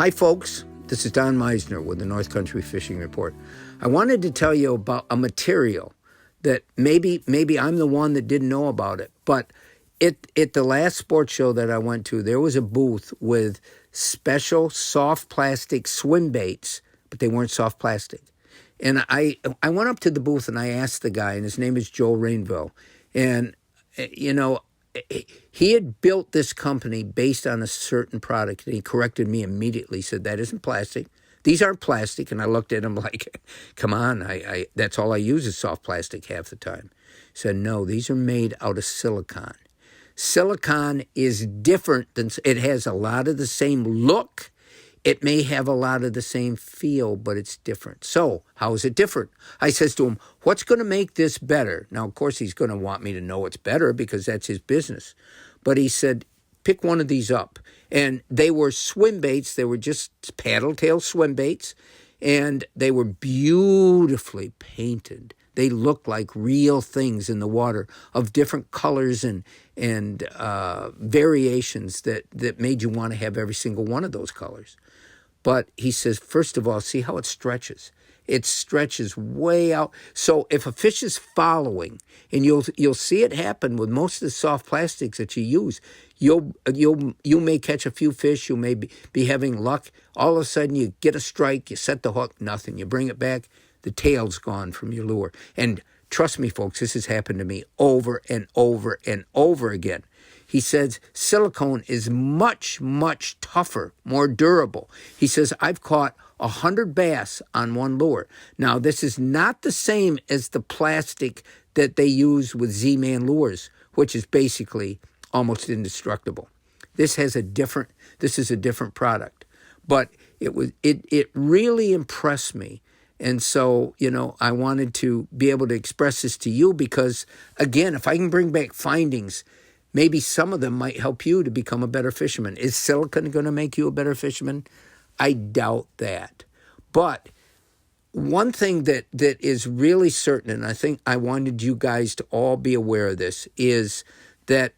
Hi, folks. This is Don Meisner with the North Country Fishing Report. I wanted to tell you about a material that maybe I'm the one that didn't know about it, but at the last sports show that I went to, there was a booth with special soft plastic swim baits, but they weren't soft plastic. And I went up to the booth and I asked the guy, and his name is Joe Rainville, and he had built this company based on a certain product, and he corrected me immediately. He said, that isn't plastic. These aren't plastic. And I looked at him like, come on, I that's all I use is soft plastic half the time. He said, no, these are made out of silicone. Silicone is different than, it has a lot of the same look. It may have a lot of the same feel, but it's different. So how is it different? I says to him, what's going to make this better? Now, of course, he's going to want me to know it's better because that's his business. But he said, pick one of these up. And they were swim baits. They were just paddle tail swim baits. And they were beautifully painted. They looked like real things in the water of different colors and variations that made you want to have every single one of those colors. But he says, first of all, see how it stretches. It stretches way out. So if a fish is following, and you'll see it happen with most of the soft plastics that you use, you may catch a few fish, you may be having luck. All of a sudden you get a strike, you set the hook, nothing. You bring it back, the tail's gone from your lure. And trust me, folks, this has happened to me over and over and over again. He says silicone is much, much tougher, more durable. He says, I've caught 100 bass on one lure. Now, this is not the same as the plastic that they use with Z-Man lures, which is basically almost indestructible. This is a different product. But it really impressed me. And so, I wanted to be able to express this to you because, again, if I can bring back findings, maybe some of them might help you to become a better fisherman. Is silicone going to make you a better fisherman? I doubt that. But one thing that is really certain, and I think I wanted you guys to all be aware of this, is that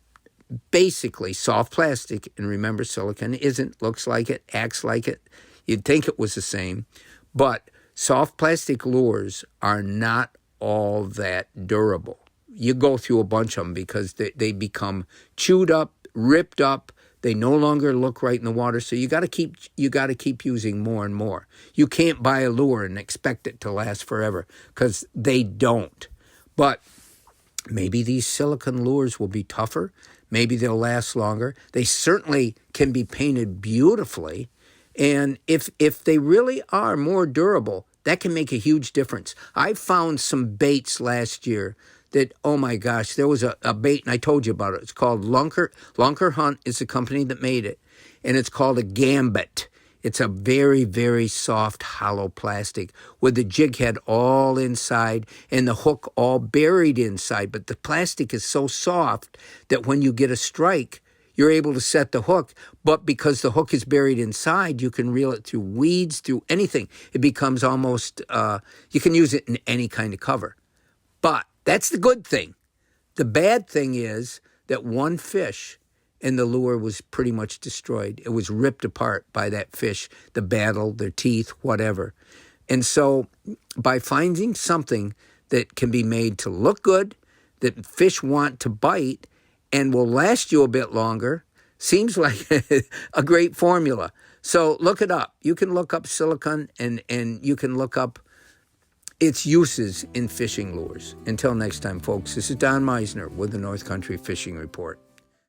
basically soft plastic, and remember silicone looks like it, acts like it. You'd think it was the same, but soft plastic lures are not all that durable. You go through a bunch of them because they become chewed up, ripped up. They no longer look right in the water. So you got to keep using more and more. You can't buy a lure and expect it to last forever because they don't. But maybe these silicone lures will be tougher. Maybe they'll last longer. They certainly can be painted beautifully. And if they really are more durable, that can make a huge difference. I found some baits last year that, oh my gosh, there was a bait, and I told you about it. It's called Lunker Hunt is the company that made it, and it's called a gambit. It's a very, very soft, hollow plastic with the jig head all inside and the hook all buried inside. But the plastic is so soft that when you get a strike, you're able to set the hook, but because the hook is buried inside, you can reel it through weeds, through anything. It becomes almost, you can use it in any kind of cover. But that's the good thing. The bad thing is that one fish and the lure was pretty much destroyed. It was ripped apart by that fish, the battle, their teeth, whatever. And so by finding something that can be made to look good, that fish want to bite, and will last you a bit longer, seems like a great formula. So look it up. You can look up silicone and you can look up its uses in fishing lures. Until next time, folks, this is Don Meisner with the North Country Fishing Report.